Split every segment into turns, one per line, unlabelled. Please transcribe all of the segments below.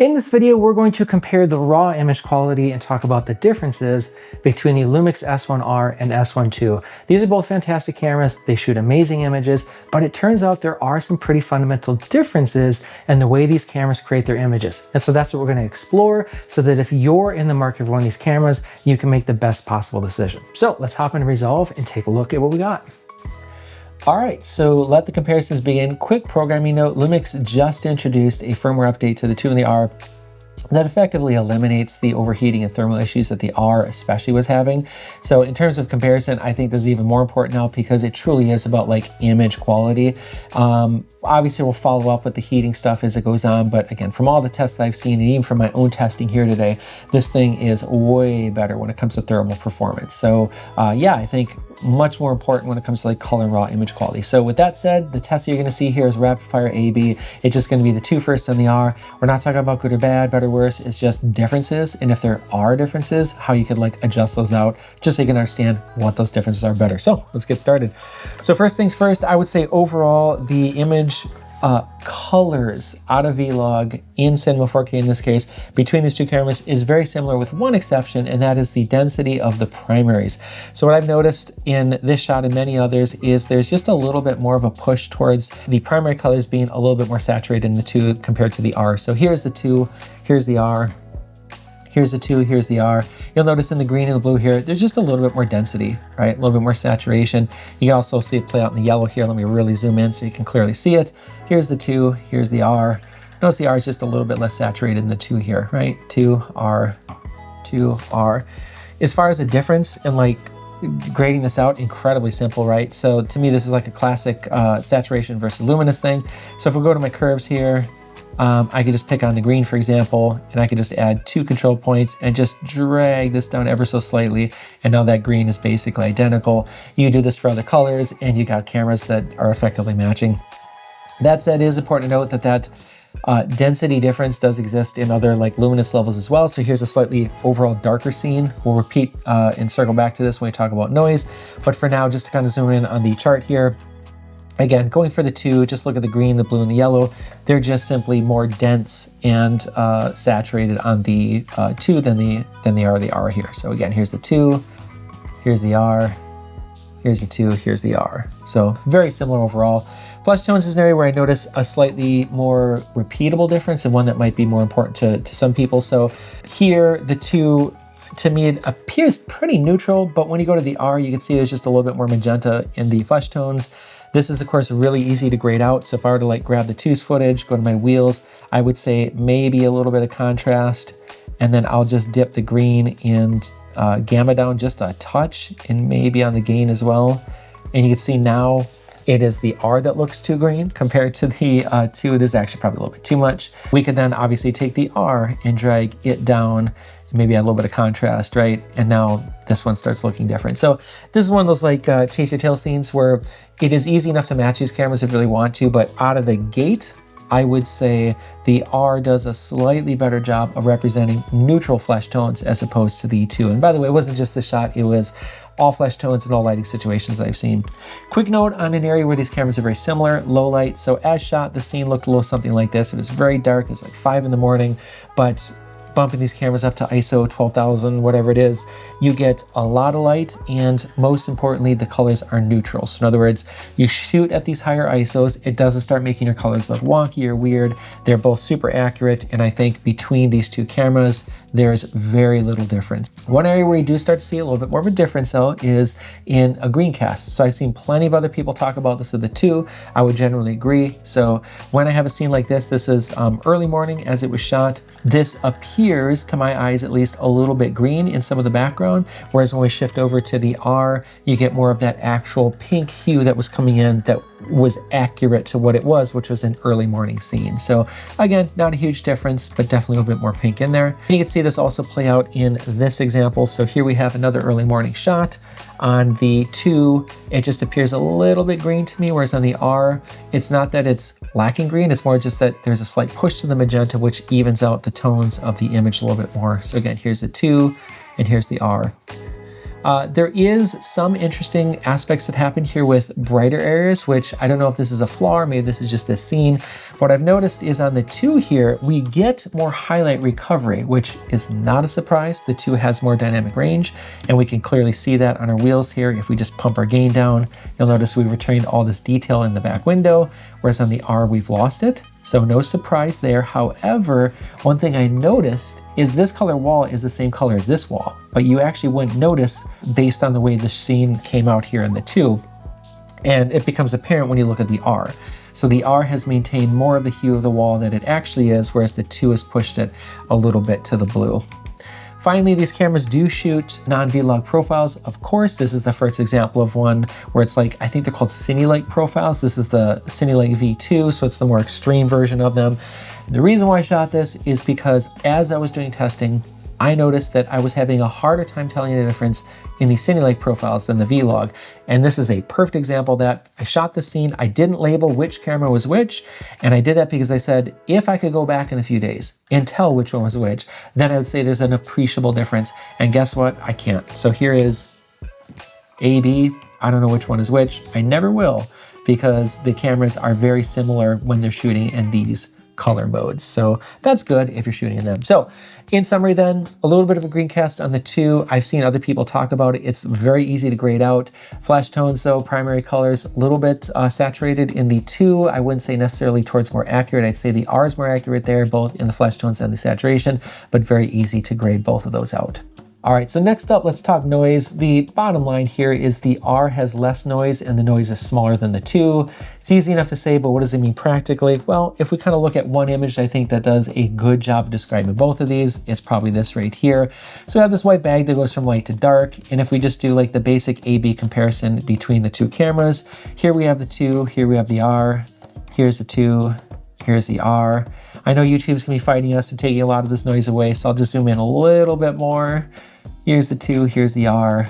In this video, we're going to compare the raw image quality and talk about the differences between the LUMIX S1R and S1ii. These are both fantastic cameras. They shoot amazing images, but it turns out there are some pretty fundamental differences in the way these cameras create their images. And so that's what we're going to explore so that if you're in the market for one of these cameras, you can make the best possible decision. So let's hop into Resolve and take a look at what we got. All right, so let the comparisons begin. Quick programming note, LUMIX just introduced a firmware update to the 2 and the R that effectively eliminates the overheating and thermal issues that the R especially was having. So in terms of comparison, I think this is even more important now because it truly is about like image quality. Obviously we'll follow up with the heating stuff as it goes on, but again, from all the tests that I've seen and even from my own testing here today, this thing is way better when it comes to thermal performance. So yeah, I think much more important when it comes to like color and raw image quality. So with that said, the test you're gonna see here is rapid fire A/B. It's just gonna be the 2 first and the R. We're not talking about good or bad, better or worse. It's just differences. And if there are differences, how you could like adjust those out just so you can understand what those differences are better. So let's get started. So first things first, I would say overall, the image colors out of Vlog in Cinema 4K in this case between these two cameras is very similar with one exception, and that is the density of the primaries. So what I've noticed in this shot and many others is there's just a little bit more of a push towards the primary colors being a little bit more saturated in the 2 compared to the R. So here's the 2, here's the R. Here's the 2, here's the R. You'll notice in the green and the blue here, there's just a little bit more density, right? A little bit more saturation. You can also see it play out in the yellow here. Let me really zoom in so you can clearly see it. Here's the 2, here's the R. Notice the R is just a little bit less saturated than the 2 here, right? 2, R, 2, R. As far as a difference in like grading this out, incredibly simple, right? So to me, this is like a classic saturation versus luminous thing. So if we go to my curves here, I could just pick on the green, for example, and I could just add 2 control points and just drag this down ever so slightly. And now that green is basically identical. You do this for other colors and you got cameras that are effectively matching. That said, it is important to note that density difference does exist in other like luminous levels as well. So here's a slightly overall darker scene. We'll repeat and circle back to this when we talk about noise. But for now, just to kind of zoom in on the chart here, again, going for the 2, just look at the green, the blue, and the yellow. They're just simply more dense and saturated on the 2 than they are the R here. So again, here's the 2, here's the R, here's the 2, here's the R. So very similar overall. Flesh tones is an area where I notice a slightly more repeatable difference and one that might be more important to some people. So here, the 2, to me, it appears pretty neutral, but when you go to the R, you can see there's just a little bit more magenta in the flesh tones. This is, of course, really easy to grade out. So if I were to like grab the 2's footage, go to my wheels, I would say maybe a little bit of contrast, and then I'll just dip the green and gamma down just a touch, and maybe on the gain as well. And you can see now it is the R that looks too green compared to the 2. This is actually probably a little bit too much. We could then obviously take the R and drag it down, maybe add a little bit of contrast, right? And now this one starts looking different. So this is one of those like chase your tail scenes where it is easy enough to match these cameras if you really want to, but out of the gate, I would say the R does a slightly better job of representing neutral flesh tones as opposed to the 2. And by the way, it wasn't just the shot, it was all flesh tones in all lighting situations that I've seen. Quick note on an area where these cameras are very similar, low light. So as shot, the scene looked a little something like this. It was very dark, it was like 5 in the morning, but bumping these cameras up to ISO 12,000, whatever it is, you get a lot of light, and most importantly, the colors are neutral. So in other words, you shoot at these higher ISOs, it doesn't start making your colors look wonky or weird. They're both super accurate, and I think between these 2 cameras, there's very little difference. One area where you do start to see a little bit more of a difference though is in a green cast. So I've seen plenty of other people talk about this with the 2. I would generally agree. So when I have a scene like this is early morning as it was shot. This appears, to my eyes at least, a little bit green in some of the background, whereas when we shift over to the R, you get more of that actual pink hue that was coming in that was accurate to what it was, which was an early morning scene. So again, not a huge difference, but definitely a little bit more pink in there. And you can see this also play out in this example. So here we have another early morning shot. On the 2, it just appears a little bit green to me, whereas on the R, it's not that it's lacking green, it's more just that there's a slight push to the magenta, which evens out the tones of the image a little bit more. So again, here's the 2, and here's the R. There is some interesting aspects that happen here with brighter areas, which I don't know if this is a flaw or maybe this is just this scene. What I've noticed is on the 2 here, we get more highlight recovery, which is not a surprise. The 2 has more dynamic range, and we can clearly see that on our wheels here. If we just pump our gain down, you'll notice we've retained all this detail in the back window, whereas on the R, we've lost it. So no surprise there. However, one thing I noticed is this color wall is the same color as this wall, but you actually wouldn't notice based on the way the scene came out here in the 2. And it becomes apparent when you look at the R. So the R has maintained more of the hue of the wall than it actually is, whereas the 2 has pushed it a little bit to the blue. Finally, these cameras do shoot non-V-Log profiles. Of course, this is the first example of one where it's like, I think they're called Cinelike profiles. This is the Cinelike V2, so it's the more extreme version of them. The reason why I shot this is because as I was doing testing, I noticed that I was having a harder time telling the difference in the Cinelike profiles than the V-Log. And this is a perfect example of that. I shot the scene, I didn't label which camera was which, and I did that because I said, if I could go back in a few days and tell which one was which, then I would say there's an appreciable difference. And guess what? I can't. So here is A, B. I don't know which one is which. I never will, because the cameras are very similar when they're shooting in these color modes. So that's good if you're shooting in them. So in summary then, a little bit of a green cast on the 2. I've seen other people talk about it. It's very easy to grade out. Flash tones though, primary colors, a little bit saturated in the 2. I wouldn't say necessarily towards more accurate. I'd say the R is more accurate there, both in the flash tones and the saturation, but very easy to grade both of those out. All right, so next up, let's talk noise. The bottom line here is the R has less noise and the noise is smaller than the 2. It's easy enough to say, but what does it mean practically? Well, if we kind of look at one image, I think that does a good job of describing both of these. It's probably this right here. So we have this white bag that goes from light to dark. And if we just do like the basic A/B comparison between the 2 cameras, here we have the 2, here we have the R, here's the 2, here's the R. I know YouTube's gonna be fighting us and taking a lot of this noise away, so I'll just zoom in a little bit more. Here's the 2, here's the R,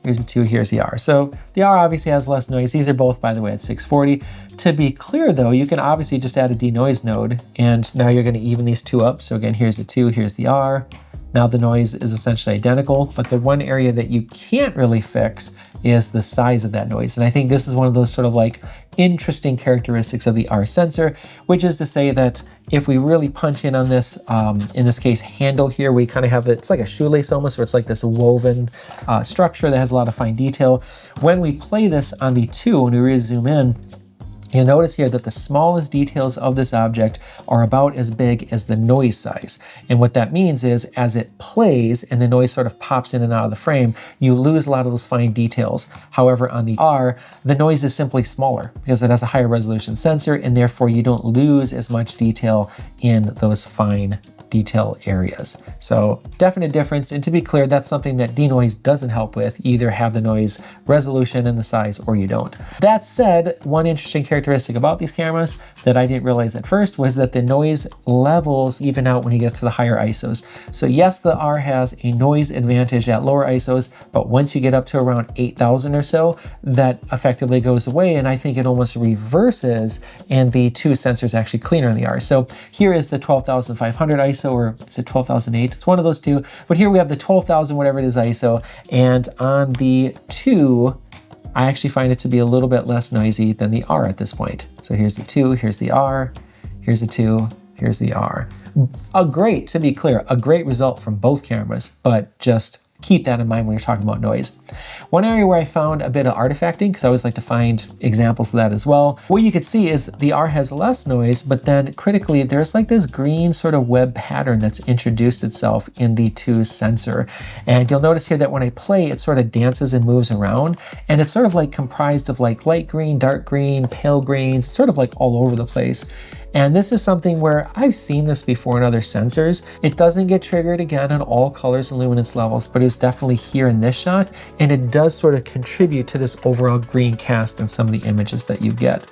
here's the 2, here's the R. So the R obviously has less noise. These are both, by the way, at 640. To be clear though, you can obviously just add a denoise node, and now you're gonna even these 2 up. So again, here's the 2, here's the R. Now the noise is essentially identical, but the one area that you can't really fix is the size of that noise. And I think this is one of those sort of like interesting characteristics of the R sensor, which is to say that if we really punch in on this, in this case, handle here, we kind of have, it's like a shoelace almost, where it's like this woven structure that has a lot of fine detail. When we play this on the 2, when we really zoom in, you'll notice here that the smallest details of this object are about as big as the noise size. And what that means is as it plays and the noise sort of pops in and out of the frame, you lose a lot of those fine details. However, on the R, the noise is simply smaller because it has a higher resolution sensor, and therefore you don't lose as much detail in those fine detail areas. So definite difference. And to be clear, that's something that denoise doesn't help with. You either have the noise resolution and the size or you don't. That said, one interesting characteristic about these cameras that I didn't realize at first was that the noise levels even out when you get to the higher ISOs. So yes, the R has a noise advantage at lower ISOs, but once you get up to around 8,000 or so, that effectively goes away. And I think it almost reverses, and the 2 sensors actually cleaner on the R. So here is the 12,500 ISO, or is it 12,008? It's one of those 2. But here we have the 12,000, whatever it is, ISO. And on the 2, I actually find it to be a little bit less noisy than the R at this point. So here's the 2, here's the R, here's the 2, here's the R. To be clear, a great result from both cameras, but just keep that in mind when you're talking about noise. One area where I found a bit of artifacting, because I always like to find examples of that as well, what you could see is the R has less noise, but then critically, there's like this green sort of web pattern that's introduced itself in the 2 sensor. And you'll notice here that when I play, it sort of dances and moves around, and it's sort of like comprised of like light green, dark green, pale greens, sort of like all over the place. And this is something where I've seen this before in other sensors. It doesn't get triggered again on all colors and luminance levels, but it's definitely here in this shot. And it does sort of contribute to this overall green cast in some of the images that you get.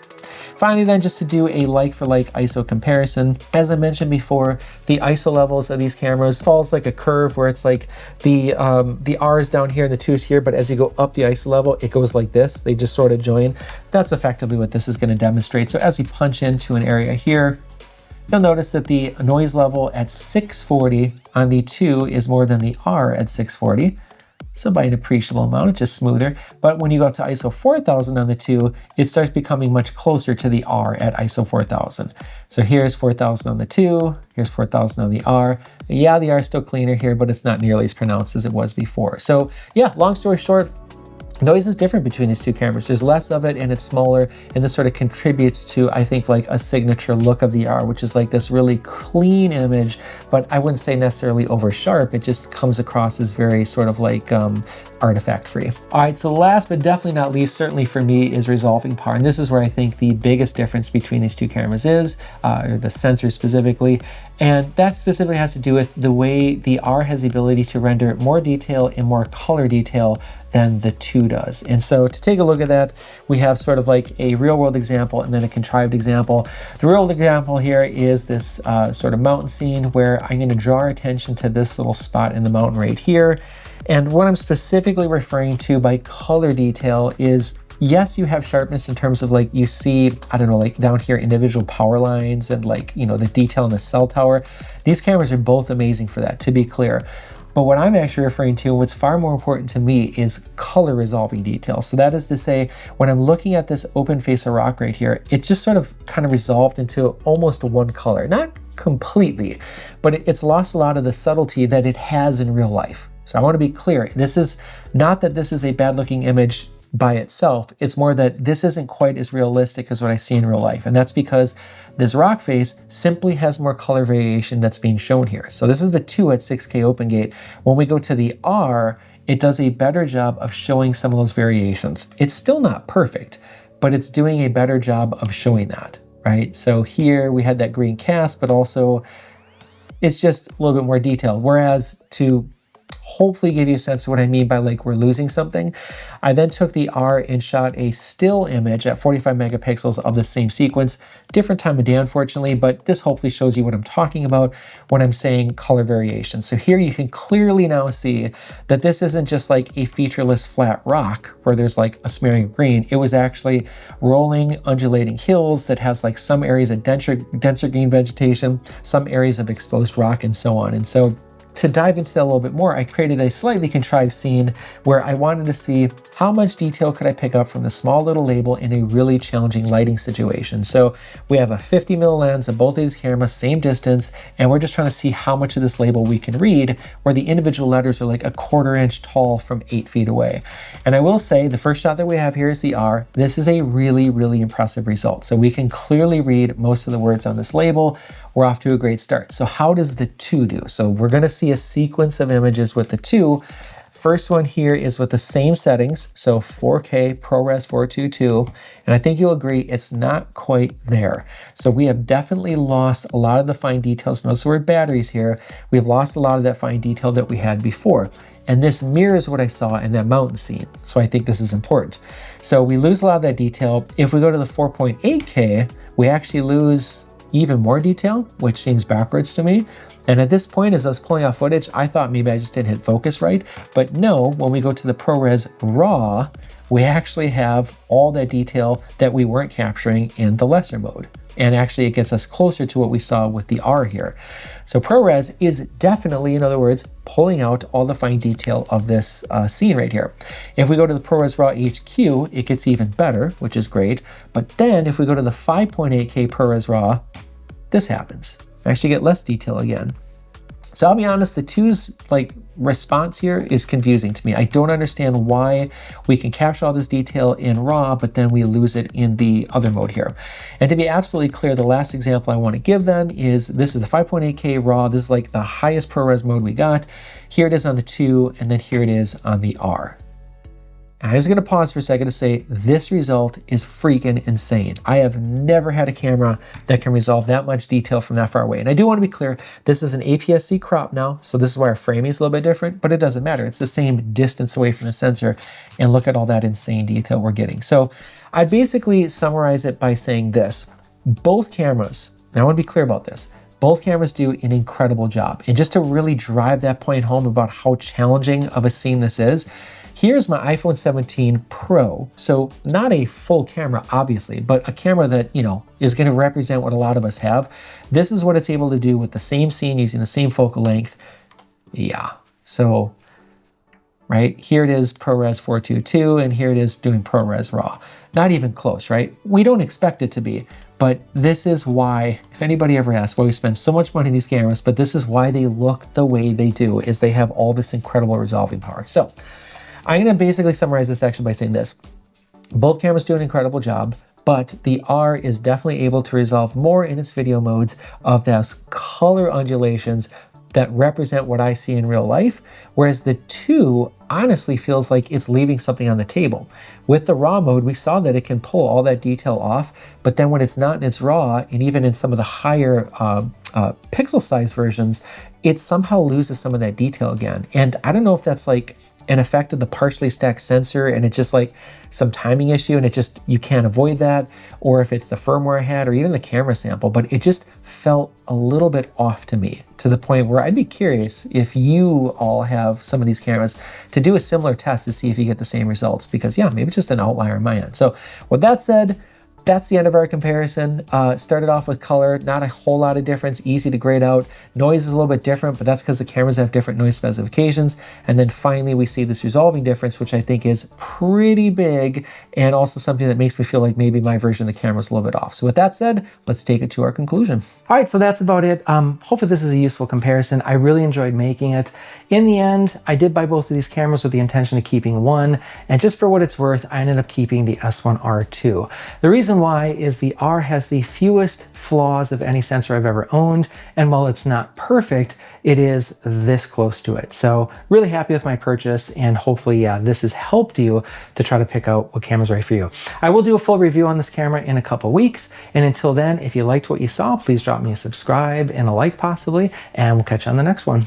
Finally then, just to do a like for like ISO comparison, as I mentioned before, the ISO levels of these cameras falls like a curve where it's like the R is down here and the 2 is here, but as you go up the ISO level, it goes like this. They just sort of join. That's effectively what this is going to demonstrate. So as we punch into an area here, you'll notice that the noise level at 640 on the 2 is more than the R at 640. So by an appreciable amount, it's just smoother. But when you go to ISO 4000 on the 2, it starts becoming much closer to the R at ISO 4000. So here's 4000 on the 2, here's 4000 on the R. Yeah, the R is still cleaner here, but it's not nearly as pronounced as it was before. So yeah, long story short, noise is different between these two cameras. There's less of it and it's smaller, and this sort of contributes to, I think, like a signature look of the R, which is like this really clean image, but I wouldn't say necessarily over sharp. It just comes across as very sort of like artifact free. All right, so last but definitely not least, certainly for me, is resolving power. And this is where I think the biggest difference between these two cameras is, or the sensor specifically. And that specifically has to do with the way the R has the ability to render more detail and more color detail than the 2 does. And so to take a look at that, we have sort of like a real world example and then a contrived example. The real world example here is this sort of mountain scene where I'm gonna draw our attention to this little spot in the mountain right here. And what I'm specifically referring to by color detail is, yes, you have sharpness in terms of like, you see, I don't know, like down here, individual power lines and like, you know, the detail in the cell tower. These cameras are both amazing for that, to be clear. But what I'm actually referring to, what's far more important to me, is color resolving detail. So that is to say, when I'm looking at this open face of rock right here, it's just sort of kind of resolved into almost one color. Not completely, but it's lost a lot of the subtlety that it has in real life. So I want to be clear, this is not that this is a bad looking image by itself. It's more that this isn't quite as realistic as what I see in real life. And that's because this rock face simply has more color variation that's being shown here. So this is the 2 at 6K open gate. When we go to the R, it does a better job of showing some of those variations. It's still not perfect, but it's doing a better job of showing that, right? So here we had that green cast, but also it's just a little bit more detailed. Whereas to hopefully give you a sense of what I mean by like we're losing something, I then took the R and shot a still image at 45 megapixels of the same sequence. Different time of day, unfortunately, but this hopefully shows you what I'm talking about when I'm saying color variation. So here you can clearly now see that this isn't just like a featureless flat rock where there's like a smearing of green. It was actually rolling, undulating hills that has like some areas of denser green vegetation, some areas of exposed rock, and so on. And so to dive into that a little bit more, I created a slightly contrived scene where I wanted to see how much detail could I pick up from the small little label in a really challenging lighting situation. So we have a 50mm lens of both of these cameras, same distance, and we're just trying to see how much of this label we can read, where the individual letters are like a 1/4 inch tall from 8 feet away. And I will say the first shot that we have here is the R. This is a really, really impressive result. So we can clearly read most of the words on this label. We're off to a great start. So how does the 2 do? So we're gonna see a sequence of images with the 2. First one here is with the same settings, so 4K ProRes 422, and I think you'll agree it's not quite there. So we have definitely lost a lot of the fine details. Notice the word batteries here. We've lost a lot of that fine detail that we had before. And this mirrors what I saw in that mountain scene. So I think this is important. So we lose a lot of that detail. If we go to the 4.8K, we actually lose even more detail, which seems backwards to me. And at this point, as I was pulling off footage, I thought maybe I just didn't hit focus right. But no, when we go to the ProRes RAW, we actually have all that detail that we weren't capturing in the lesser mode. And actually it gets us closer to what we saw with the R here. So ProRes is definitely, in other words, pulling out all the fine detail of this scene right here. If we go to the ProRes RAW HQ, it gets even better, which is great. But then if we go to the 5.8K ProRes RAW, this happens. I actually get less detail again. So I'll be honest, the 2's like response here is confusing to me. I don't understand why we can capture all this detail in RAW, but then we lose it in the other mode here. And to be absolutely clear, the last example I want to give them is, this is the 5.8K RAW. This is like the highest ProRes mode we got. Here it is on the 2, and then here it is on the R. And I'm just gonna pause for a second to say this result is freaking insane. I have never had a camera that can resolve that much detail from that far away. And I do want to be clear, this is an APS-C crop now, so this is why our framing is a little bit different, but it doesn't matter. It's the same distance away from the sensor, and look at all that insane detail we're getting. So I'd basically summarize it by saying this. Both cameras, and I want to be clear about this, both cameras do an incredible job. And just to really drive that point home about how challenging of a scene this is, here's my iPhone 17 Pro. So not a full camera, obviously, but a camera that, you know, is gonna represent what a lot of us have. This is what it's able to do with the same scene using the same focal length. Yeah, so right? Here it is ProRes 422, and here it is doing ProRes RAW. Not even close, right? We don't expect it to be, but this is why, if anybody ever asks why we spend so much money on these cameras, but this is why they look the way they do, is they have all this incredible resolving power. So I'm gonna basically summarize this section by saying this. Both cameras do an incredible job, but the R is definitely able to resolve more in its video modes of those color undulations that represent what I see in real life, whereas the 2 honestly feels like it's leaving something on the table. With the RAW mode, we saw that it can pull all that detail off, but then when it's not in its RAW, and even in some of the higher pixel size versions, it somehow loses some of that detail again. And I don't know if that's like an effect of the partially stacked sensor and it's just like some timing issue and it just, you can't avoid that, or if it's the firmware I had or even the camera sample, but it just felt a little bit off to me, to the point where I'd be curious if you all have some of these cameras to do a similar test to see if you get the same results, because yeah, maybe it's just an outlier on my end. So with that said, that's the end of our comparison. Started off with color, not a whole lot of difference, easy to grade out. Noise is a little bit different, but that's because the cameras have different noise specifications. And then finally, we see this resolving difference, which I think is pretty big, and also something that makes me feel like maybe my version of the camera is a little bit off. So with that said, let's take it to our conclusion. All right, so that's about it. Hopefully this is a useful comparison. I really enjoyed making it. In the end, I did buy both of these cameras with the intention of keeping one, and just for what it's worth, I ended up keeping the S1R2. The reason why is the R has the fewest flaws of any sensor I've ever owned, and while it's not perfect, it is this close to it. So really happy with my purchase, and hopefully, yeah, this has helped you to try to pick out what camera's right for you. I will do a full review on this camera in a couple weeks, and until then, if you liked what you saw, please drop me a subscribe and a like possibly, and we'll catch you on the next one.